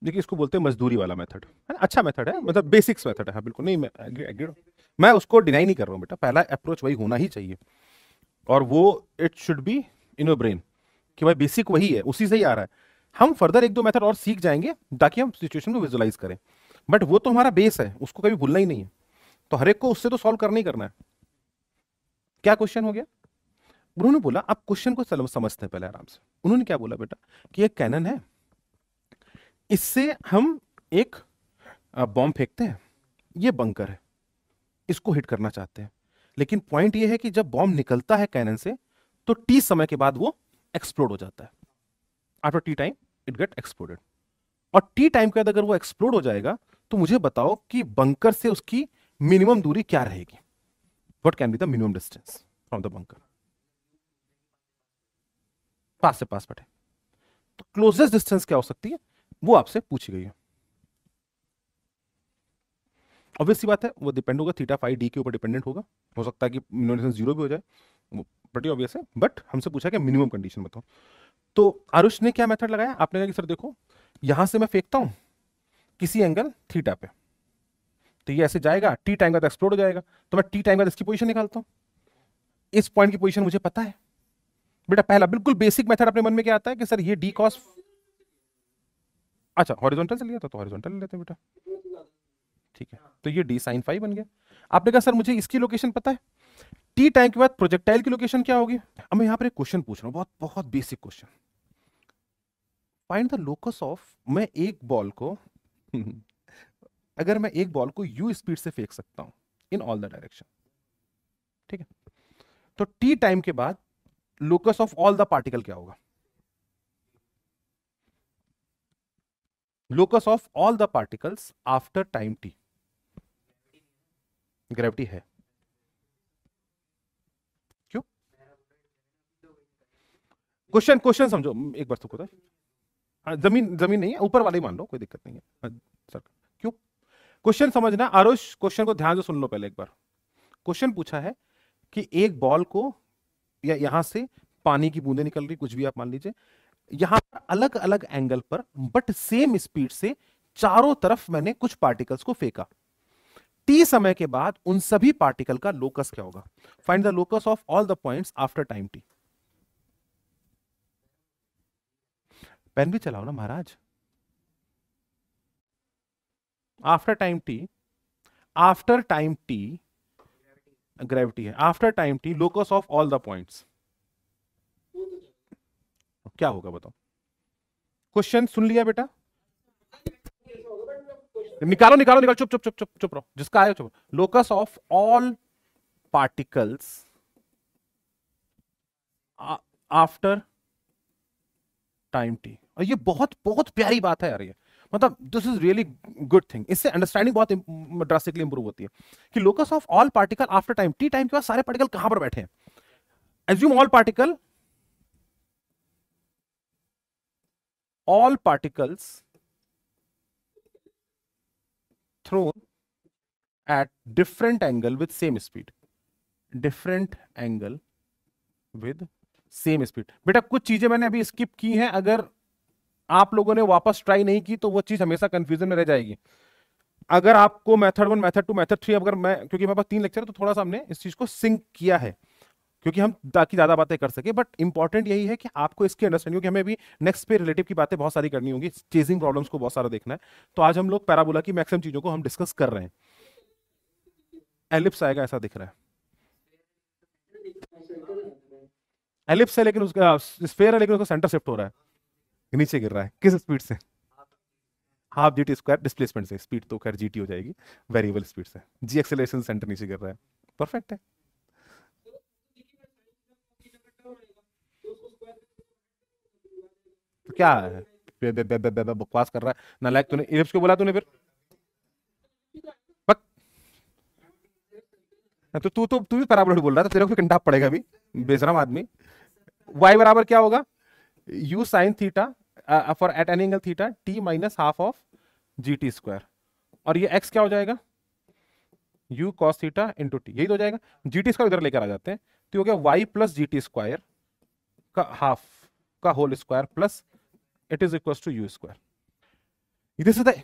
देखिए इसको बोलते हैं मजदूरी वाला मेथड, है ना, अच्छा मेथड है, मतलब बेसिक्स मेथड है, हाँ बिल्कुल, नहीं मैं agree हूँ। मैं उसको डिनाई नहीं कर रहा हूँ बेटा, पहला अप्रोच वही होना ही चाहिए, और वो it should be in your brain कि भाई बेसिक वही है, उसी से ही आ रहा है। हम फर्दर एक दो मेथड और सीख जाएंगे ताकि हम सिचुएशन को विजुलाइज करें, बट वो तो हमारा बेस है, उसको कभी भूलना ही नहीं है, तो हर एक को उससे तो सॉल्व करना ही करना है। क्या क्वेश्चन हो गया? उन्होंने बोला, आप क्वेश्चन को समझते हैं पहले आराम से। उन्होंने क्या बोला बेटा कि एक कैनन है, इससे हम एक बॉम्ब फेंकते हैं, ये बंकर है, इसको हिट करना चाहते हैं, लेकिन पॉइंट ये है कि जब बॉम्ब निकलता है कैनन से तो टी समय के बाद वो एक्सप्लोड हो जाता है। After T time it get exploded, और टी टाइम के बाद अगर वो एक्सप्लोड हो जाएगा तो मुझे बताओ कि बंकर से उसकी मिनिमम दूरी क्या रहेगी? What can be the minimum distance from the bunker? पास से पास बटे, तो क्लोजेस्ट डिस्टेंस क्या हो सकती है, वो आपसे पूछी गई है। ऑब्वियस सी बात है, वो डिपेंड होगा थीटा फाई डी के ऊपर डिपेंडेंट होगा, हो सकता है कि मिनिमम डिस्टेंस जीरो भी हो जाए, वो pretty ऑब्वियस है, बट हमसे पूछा कि मिनिमम कंडीशन बताओ। तो आरुष ने क्या मेथड लगाया, आपने कहा कि सर देखो यहां से मैं फेंकता हूं किसी एंगल थीटा पे, तो ये ऐसे जाएगा, टी टाइम का एक्सप्लोड हो जाएगा, तो मैं टी टाइम का इसकी पोजीशन निकालता हूं, इस पॉइंट की पोजीशन मुझे पता है। बेटा पहला बिल्कुल बेसिक मेथड अपने मन में क्या आता है कि सर ये डी कॉस, अच्छा हॉरिजॉन्टल से लिया था तो हॉरिजॉन्टल ले लेते हैं बेटा, ठीक है, तो ये डी साइन फाई बन गया। आपने कहा सर मुझे इसकी लोकेशन पता है, टी टाइम के बाद प्रोजेक्टाइल की लोकेशन क्या होगी? अब मैं यहां पर एक क्वेश्चन पूछ रहा हूं, बहुत बहुत basic question, find the locus of, मैं एक बॉल को अगर मैं एक बॉल को यू स्पीड से फेंक सकता हूं इन ऑल द डायरेक्शन, ठीक है, तो टी टाइम के बाद locus of all the particle क्या होगा? Locus of all the particles after time T, gravity है, क्यों? क्वेश्चन क्वेश्चन समझो एक बार तो खुद, हाँ जमीन जमीन नहीं है, ऊपर वाले ही मान लो, कोई दिक्कत नहीं है, हाँ, सर क्यों? क्वेश्चन समझना आरुष, क्वेश्चन को ध्यान से सुन लो पहले एक बार। क्वेश्चन पूछा है कि एक बॉल को, या यहां से पानी की बूंदें निकल रही, कुछ भी आप मान लीजिए, यहां अलग अलग एंगल पर बट सेम स्पीड से चारों तरफ मैंने कुछ पार्टिकल्स को फेंका, टी समय के बाद उन सभी पार्टिकल का लोकस क्या होगा? Find the locus of all the points after time T. Pen भी चलाओ ना महाराज, after time T, after time T gravity है, after time T locus of all the points क्या होगा बताओ? क्वेश्चन सुन लिया बेटा? निकालो निकालो निकालो, चुप चुप चुप चुप चुप रहो, जिसका आया चुप। Locus of all particles after time T, और ये बहुत बहुत प्यारी बात है यार, ये मतलब this is really good thing, इससे अंडरस्टैंडिंग बहुत ड्रास्टिकली इंप्रूव होती है कि locus of all particle after time T, time के बाद सारे पार्टिकल कहां पर बैठे हैं? Assume all particles thrown at different angle with same speed, different angle with same speed। बेटा कुछ चीजें मैंने अभी स्किप की हैं, अगर आप लोगों ने वापस ट्राई नहीं की तो वो चीज हमेशा कंफ्यूजन में रह जाएगी। अगर आपको मेथड 1 मेथड 2 मेथड 3, अगर मैं, क्योंकि मेरे पास 3 लेक्चर है तो थोड़ा सा हमने इस चीज को सिंक किया है, क्योंकि हम ताकि ज्यादा बातें कर सके, बट इंपॉर्टेंट यही है कि आपको इसकी अंडरस्टैंडिंग, क्योंकि हमें भी नेक्स्ट पे रिलेटिव की बातें बहुत सारी करनी होगी, चेजिंग प्रॉब्लम्स को बहुत सारा देखना है, तो आज हम लोग पैराबोला की मैक्सिमम चीजों को हम डिस्कस कर रहे हैं। एलिप्स आएगा ऐसा दिख रहा है, एलिप्स है लेकिन उसका स्फेयर है, लेकिन उसका सेंटर शिफ्ट हो रहा है, नीचे गिर रहा है, किस स्पीड से? Half G T square displacement से, स्पीड तो खैर जी टी हो जाएगी, वेरिएबल स्पीड से, जी एक्सेलरेशन सेंटर नीचे गिर रहा है, परफेक्ट है। तो क्या है, बकवास कर रहा है नालायक, तूने इलिप्स क्यों बोला तूने फिर? बक, तो तू भी पैराबोला बोल रहा था, तेरे को भी कंटाप पड़ेगा अभी, बेशरम आदमी। y बराबर क्या होगा? u sine theta for at an angle theta t minus half of G T square, और ये x क्या हो जाएगा? u cos theta into T, यही तो हो जाएगा। जी टी स्क्वायर इधर लेकर आ जाते हैं, तो हो गया y plus G T square का हाफ का whole square plus it is equal to U square. This is the,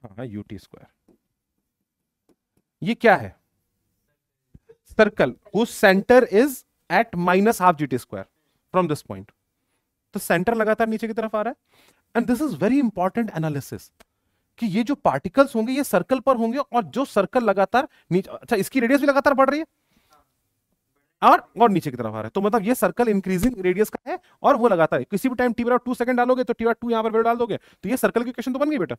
हाँ यूटी स्क्वायर, ये क्या है? Circle whose centre is at minus half G T square from this point. तो centre लगातार नीचे की तरफ आ रहा है, and this is very important analysis कि ये जो पार्टिकल्स होंगे ये सर्कल पर होंगे, और जो सर्कल लगातार नीचे, अच्छा इसकी रेडियस भी लगातार बढ़ रही है और नीचे की तरफ आ रहा है, तो मतलब ये सर्कल इंक्रीजिंग रेडियस का है, और वो लगातार किसी भी टाइम टी बराबर 2 सेकंड डालोगे तो टी बराबर 2 यहां पर डाल दोगे, तो ये सर्कल की इक्वेशन तो बन गई बेटा।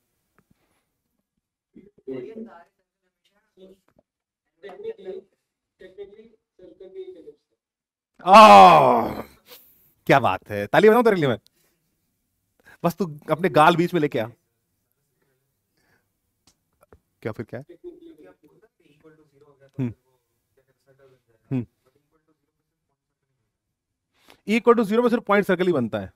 क्या बात है, ताली बजाऊं तेरे लिए मैं, बस तू अपने गाल बीच में लेके आ। क्या फिर क्या है? इक्वल टू जीरो में सिर्फ पॉइंट सर्कल ही बनता है।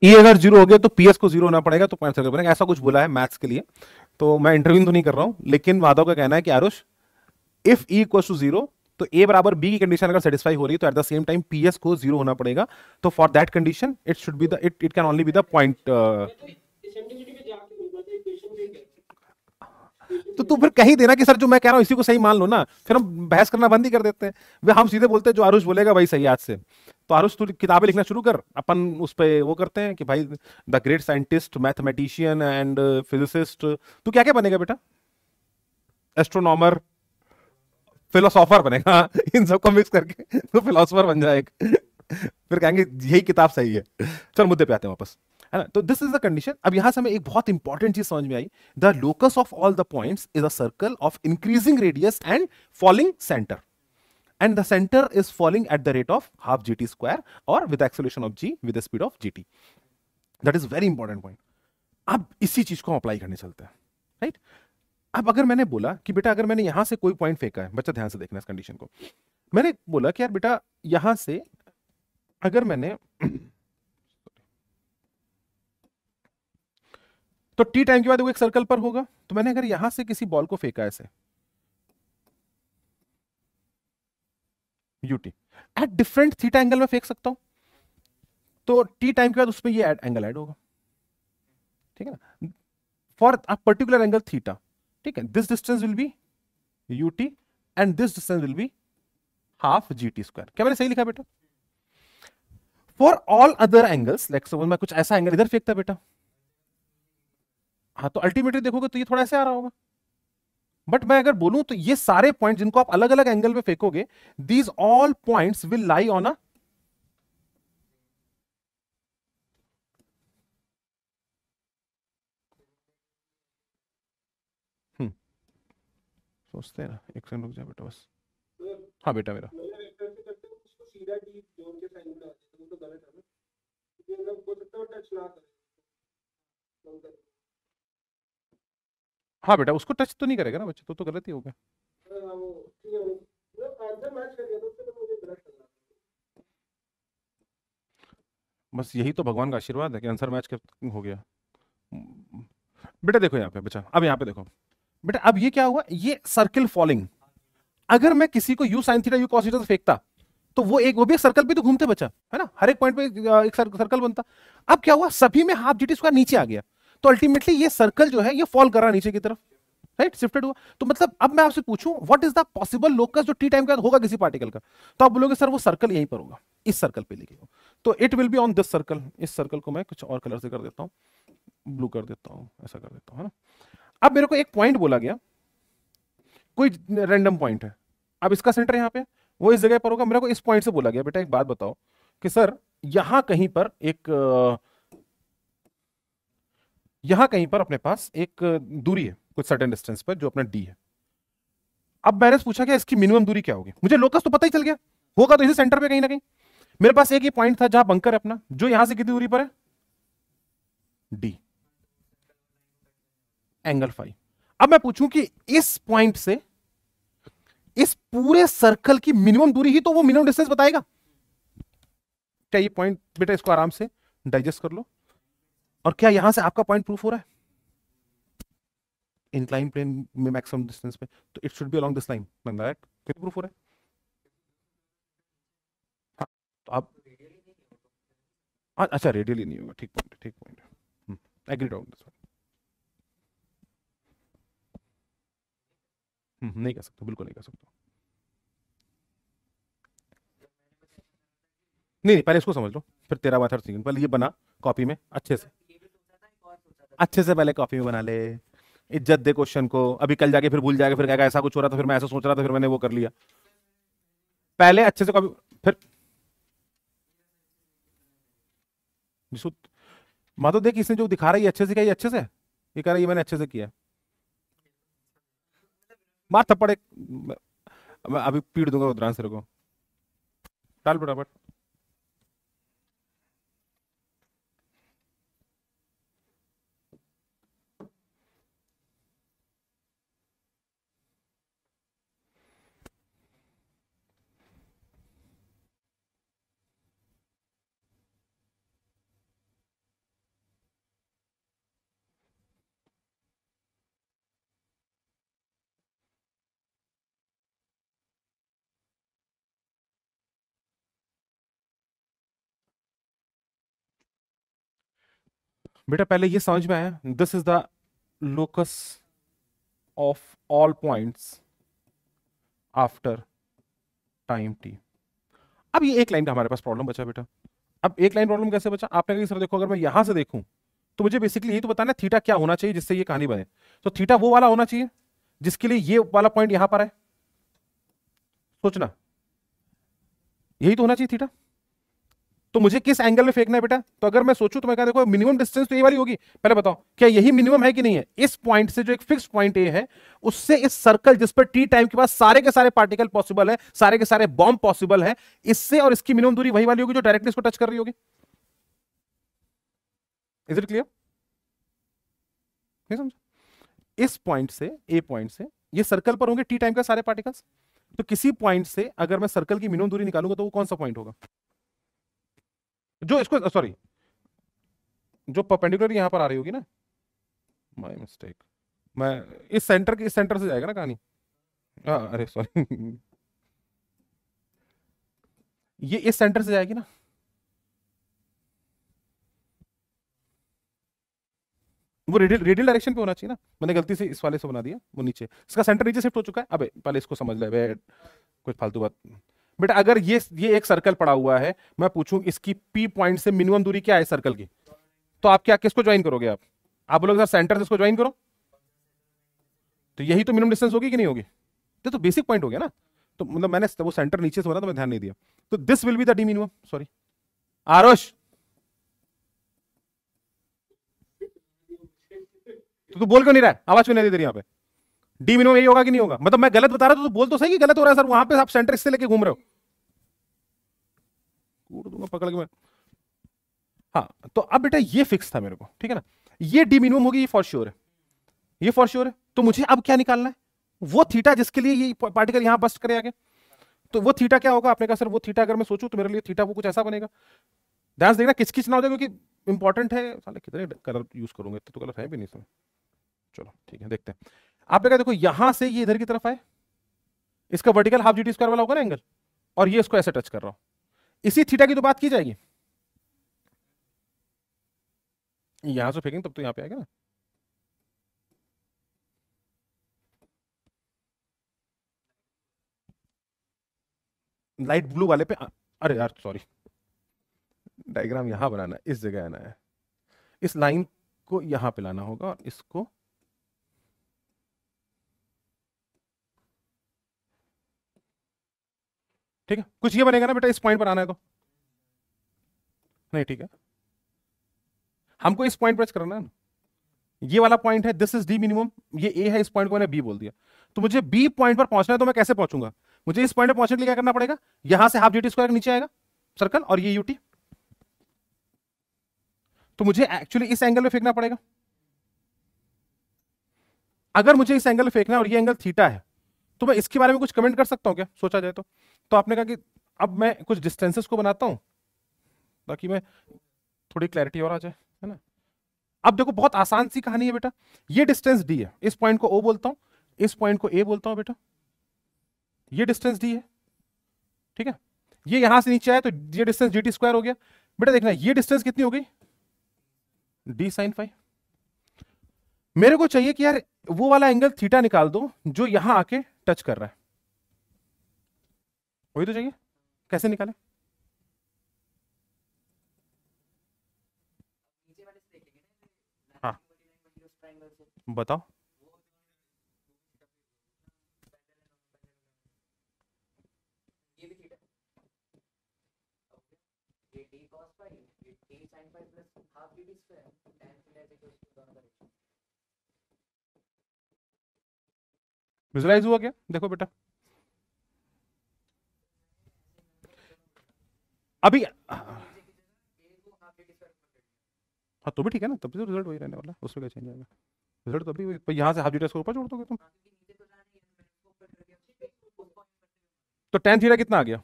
ई अगर जीरो हो गया तो पीएस को जीरो होना पड़ेगा, तो पॉइंट सर्कल बनेगा, ऐसा कुछ बोला है मैथ्स के लिए। तो मैं इंटरव्यू तो नहीं कर रहा हूं, लेकिन माधव का कहना है कि Aarush if E equal to zero, तो ए बराबर बी की कंडीशन अगर सेटिस्फाई हो रही है तो at the same time PS को जीरो होना पड़ेगा, तो for that condition it should be the it can only be the point. तो तू फिर कहीं देना कि सर जो मैं कह रहा हूं इसी को सही मान लो ना, फिर हम बहस करना बंद ही कर देते हैं। वे हम सीधे बोलते हैं जो आरुष बोलेगा भाई सही आज से। तो आरुष तू किताबें लिखना शुरू कर, अपन उस पे वो करते हैं कि भाई the great scientist, mathematician and physicist, तू क्या क्या बनेगा बेटा? एस्ट्रोनॉमर, फिलोसोफर बनेगा इन सबको मिक्स करके तो फिलोसोफर बन जाए फिर कहेंगे यही किताब सही है। चल मुद्दे पे आते हैं वापस, है ना? तो दिस इज द कंडीशन। अब यहां से हमें एक बहुत इंपॉर्टेंट चीज समझ में आई, the locus of all the points is a circle of increasing radius and falling centre, and the center is falling at the rate of half gt square or with the acceleration of g with the speed of gt. That is very important point. अब इसी चीज को apply करने चलते हैं, right? अब अगर मैंने बोला कि बेटा अगर मैंने यहां से कोई पॉइंट फेंका है, बच्चा ध्यान से देखना इस कंडीशन को, मैंने बोला कि यार बेटा यहां से अगर मैंने तो टी टाइम के बाद वो एक सर्कल पर होगा, तो मैंने अगर यहां से किसी बॉल को फेंका ऐसे UT, at different theta angle में फेंक सकता हूं, तो टी टाइम के बाद उसमें ये एंगल ऐड होगा, ठीक है ना, for a particular angle theta, ठीक है? This distance will be UT and this distance will be half G T square. क्या मैंने सही लिखा बेटा? For all other angles, like suppose मैं कुछ ऐसा एंगल इधर फेंकता बेटा, हाँ तो अल्टीमेटली देखोगे तो ये थोड़ा ऐसे आ रहा होगा, बट मैं अगर बोलूं तो ये सारे पॉइंट जिनको आप अलग अलग एंगल पे फेंकोगे, these all points will lie on a सोचते हैं ना, एक सेकंड रुक जा बेटा बस। हाँ बेटा मेरा, हाँ बेटा उसको टच तो नहीं करेगा ना बच्चे, तो गलत ही होगा। बस यही तो भगवान का आशीर्वाद है कि आंसर मैच हो गया। बेटा देखो यहाँ पे बच्चा, अब यहाँ पे देखो बेटा, अब ये क्या हुआ, ये सर्किल फॉलिंग, अगर मैं किसी को you sine theta you cos theta से फेंकता तो वो भी एक सर्कल पे तो घूमते बच्चा, है ना, हर एक पॉइंट पे एक सर्कल बनता। अब क्या हुआ, सभी में हाफ जीटी स्क्वायर नीचे आ गया, तो अल्टीमेटली ये सर्कल जो है ये फॉल कर रहा है नीचे की तरफ, राइट, शिफ्टेड हुआ। तो मतलब अब मैं आपसे पूछूं what is the possible locus जो टी टाइम के बाद होगा किसी पार्टिकल का, तो आप बोलोगे सर वो सर्कल यहीं पर होगा, इस सर्कल पे लिखे हो, तो it will be on this circle. इस सर्कल को मैं कुछ और कलर से कर देता हूं, ब्लू कर देता हूं, ऐसा कर देता हूं, है ना। अब मेरे को एक पॉइंट बोला गया, कोई रैंडम पॉइंट है, अब इसका सेंटर यहां पे, वो इस जगह पर होगा, मेरे को इस पॉइंट से बोला गया बेटा एक बात बताओ कि सर यहां कहीं पर यहां कहीं पर अपने पास एक दूरी है कुछ सर्टेन डिस्टेंस पर जो अपना डी है। अब मैंने पूछा क्या इसकी मिनिमम दूरी क्या होगी, मुझे लोकस तो पता ही चल गया होगा, तो इसी सेंटर पे कहीं ना कहीं मेरे पास एक ही पॉइंट था जहां बंकर है अपना, जो यहां से कितनी दूरी पर है, डी एंगल फाई। अब मैं पूछूं कि इस पॉइंट से इस पूरे सर्कल की मिनिमम दूरी ही तो वो मिनिमम डिस्टेंस बताएगा। क्या ये पॉइंट बेटा, इसको आराम से डाइजेस्ट कर लो, और क्या यहां से आपका पॉइंट प्रूफ हो रहा है? इंक्लाइन प्लेन में मैक्सिमम डिस्टेंस पे, तो it should be along this line, बन रहा है, फिर प्रूफ हो रहा है। हाँ, तो आप अच्छा रेडियली नहीं होगा, ठीक पॉइंट, ठीक point, agreed on this one, नहीं कर सकते, बिल्कुल नहीं कर सकते। नहीं नहीं, पहले इसको समझ लो, फिर तेरा मेथड सीख, पहले ये बना कॉपी में अच्छे से, अच्छे से पहले कॉपी में बना ले, इज्जत दे क्वेश्चन को, अभी कल जाके फिर भूल जाएगा, फिर कहेगा ऐसा कुछ हो रहा था, फिर मैं ऐसा सोच रहा था, फिर मैंने वो कर लिया। पहले अच्छे से कॉपी, फिर जिसको माधव देख, इसने जो दिखा रहा है ये अच्छे से किया, ये अच्छे से, ये कह रहा है ये मैंने अच्छे से किया, मार थप्पड़ एक, मैं अभी पीट दूंगा रुद्रांश तेरे को, डाल फटाफट। बेटा पहले ये समझ में आया, this is the locus of all points after time T. अब ये एक लाइन का हमारे पास प्रॉब्लम बचा बेटा। अब एक लाइन प्रॉब्लम कैसे बचा, आपने कहा सर देखो अगर मैं यहां से देखूं तो मुझे बेसिकली यही तो बताना है थीटा क्या होना चाहिए जिससे ये कहानी बने। तो थीटा वो वाला होना चाहिए जिसके लिए ये वाला पॉइंट यहां पर है, सोचना यही तो होना चाहिए थीटा। तो मुझे किस एंगल में फेंकना है बेटा, तो अगर मैं सोचूं तो मैं कहा देखो मिनिमम डिस्टेंस तो ये वाली होगी, पहले बताओ क्या यही मिनिमम है कि नहीं है। इस पॉइंट से जो एक फिक्स पॉइंट ए है उससे इस सर्कल जिस पर टी टाइम के बाद सारे के सारे पार्टिकल पॉसिबल है, सारे के सारे बॉम्ब पॉसिबल है, इससे और इसकी मिनिमम दूरी वही वाली होगी जो डायरेक्टली इसको टच कर रही होगी। इज इट क्लियर, नहीं समझ। इस पॉइंट से, ए पॉइंट से ये सर्कल पर होंगे टी टाइम का सारे पार्टिकल्स, तो किसी पॉइंट से अगर मैं सर्कल की मिनिमम दूरी निकालूंगा तो वो कौन सा पॉइंट होगा, जो इसको सॉरी जो परपेंडिकुलर यहां पर आ रही होगी ना, माय मिस्टेक, मैं इस सेंटर के, इस सेंटर से जाएगा ना कहानी, अरे सॉरी ये इस सेंटर से जाएगी ना, वो रेडियल रेडियल डायरेक्शन पे होना चाहिए ना, मैंने गलती से इस वाले से बना दिया, वो नीचे, इसका सेंटर नीचे शिफ्ट हो चुका है। अबे पहले इसको समझ ले बे, कुछ फालतू बात। बेटा अगर ये एक सर्कल पड़ा हुआ है, मैं पूछूं इसकी पी पॉइंट से मिनिमम दूरी क्या है सर्कल की, तो आप क्या किसको ज्वाइन करोगे, आप बोलोगे सर सेंटर से इसको ज्वाइन करो, तो यही तो मिनिमम डिस्टेंस होगी कि नहीं होगी, तो बेसिक पॉइंट हो गया ना। तो मतलब मैंने वो सेंटर नीचे से हो रहा था, मैं ध्यान नहीं दिया, तो this will be the D minimum, sorry Aarosh, तो तू बोल क्यों नहीं रहा है, आवाज क्यों नहीं दे रही यहाँ पे, डी मिनिमम यही होगा कि नहीं होगा, मतलब मैं गलत बता रहा था तो बोल तो सही कि गलत हो रहा है सर, वहां पे आप सेंटर इससे लेके घूम रहे हो, कूट दूंगा पकड़ के मैं। हाँ तो अब बेटा ये फिक्स था मेरे को, ठीक है ना, ये डी मिनिमम होगी, ये फॉर श्योर है, ये फॉर श्योर है। तो मुझे अब क्या निकालना है, वो थीटा जिसके लिए ये पार्टिकल यहां बस्ट करे आगे, तो वो थीटा क्या होगा, आपने कहा सर वो थीटा अगर मैं सोचूं तो मेरे लिए थीटा वो कुछ ऐसा बनेगा, ध्यान से देखना किच किच ना हो जाए क्योंकि इंपॉर्टेंट है, साले कितने कलर यूज करूंगे, इतने तो कलर है भी नहीं इसमें। चलो ठीक है देखते हैं। आपने कहा देखो यहां से ये इधर की तरफ आए, इसका वर्टिकल हाफ जीटी स्क्वायर वाला होगा ना एंगल, और ये इसको ऐसे टच कर रहा हूं, इसी थीटा की तो बात की जाएगी, यहां से फेंकेंगे तब तो यहां पे आएगा ना, लाइट ब्लू वाले पे अरे यार सॉरी, डायग्राम यहां बनाना है, इस जगह आना है, इस लाइन को यहां पे लाना होगा और इसको ठीक है, कुछ ये बनेगा ना बेटा, इस पॉइंट पर आना है तो नहीं, ठीक है हमको इस पॉइंट पर करना है ना, ये वाला पॉइंट है, दिस इज डी मिनिमम, ये ए है, इस पॉइंट को मैंने बी बोल दिया, तो मुझे बी पॉइंट पर पहुंचना है, तो मैं कैसे पहुंचूंगा, मुझे इस पॉइंट पर पहुंचने के लिए क्या करना पड़ेगा, यहां से हाफ जीटी स्क्वायर नीचे आएगा सर्कल और ये यूटी, तो मुझे एक्चुअली इस एंगल में फेंकना पड़ेगा। अगर मुझे इस एंगल में फेंकना है और ये एंगल थीटा है, तो मैं इसके बारे में कुछ कमेंट कर सकता हूं क्या, सोचा जाए तो आपने कहा कि अब मैं कुछ डिस्टेंसेस को बनाता हूं ताकि मैं थोड़ी क्लैरिटी और आ जाए, है ना। अब देखो बहुत आसान सी कहानी है बेटा, ये डिस्टेंस डी है, इस पॉइंट को ओ बोलता हूं, इस पॉइंट को ए बोलता हूं बेटा, ये डिस्टेंस डी है, ठीक है। ये यहां से नीचे आया तो ये डिस्टेंस डी टी स्क्वायर हो गया। बेटा देखना ये डिस्टेंस कितनी हो गई, डी साइन फाई। मेरे को चाहिए कि यार वो वाला एंगल थीटा निकाल दो जो यहां आके टच कर रहा है, वही तो चाहिए। कैसे निकाले? हाँ बताओ। विजुलाइज हुआ क्या? देखो बेटा अभी, हाँ तो भी ठीक है ना, तब भी तो रिजल्ट वही रहने वाला है, उसमें क्या चेंज आएगा? रिजल्ट तो अभी वही, पर यहाँ से हाफ डी टेस्ट को ऊपर जोड़ दोगे तुम, तो टेन थीटा कितना आ गया,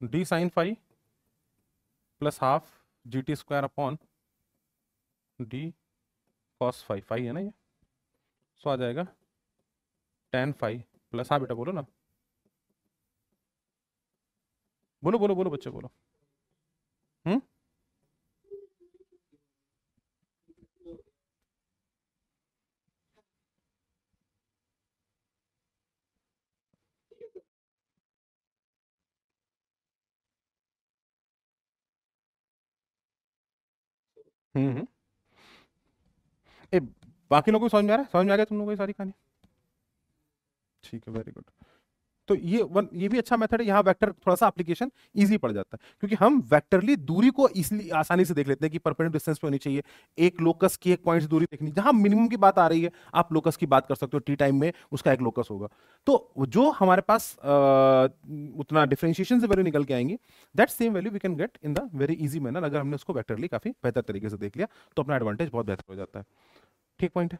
D sine phi plus half G T square upon D cos phi, phi है ना ये, सो आ जाएगा टेन फाई प्लस, हाँ बेटा बोलो ना, बोलो बोलो बोलो बच्चे बोलो। हम्म हम्म। ए, बाकी लोगों को समझ में आ रहा है? समझ में आ गया तुम लोगों को ये सारी कहानी? ठीक है, वेरी गुड। तो ये भी अच्छा मेथड है, यहाँ वेक्टर थोड़ा सा एप्लीकेशन इजी पड़ जाता है, क्योंकि हम वेक्टरली दूरी को इजीली आसानी से देख लेते हैं कि परपेंडिकुलर डिस्टेंस पे होनी चाहिए, एक लोकस की एक पॉइंट से दूरी देखनी, जहां मिनिमम की बात आ रही है आप लोकस की बात कर सकते हो, टी टाइम में उसका एक लोकस होगा। तो जो हमारे पास उतना डिफरेंशिएशन से वैल्यू निकल के आएंगी, that same value we can get in the very easy manner, अगर हमने उसको वेक्टरली काफी बेहतर तरीके से देख लिया तो अपना एडवांटेज बहुत बेहतर हो जाता है। ठीक पॉइंट है।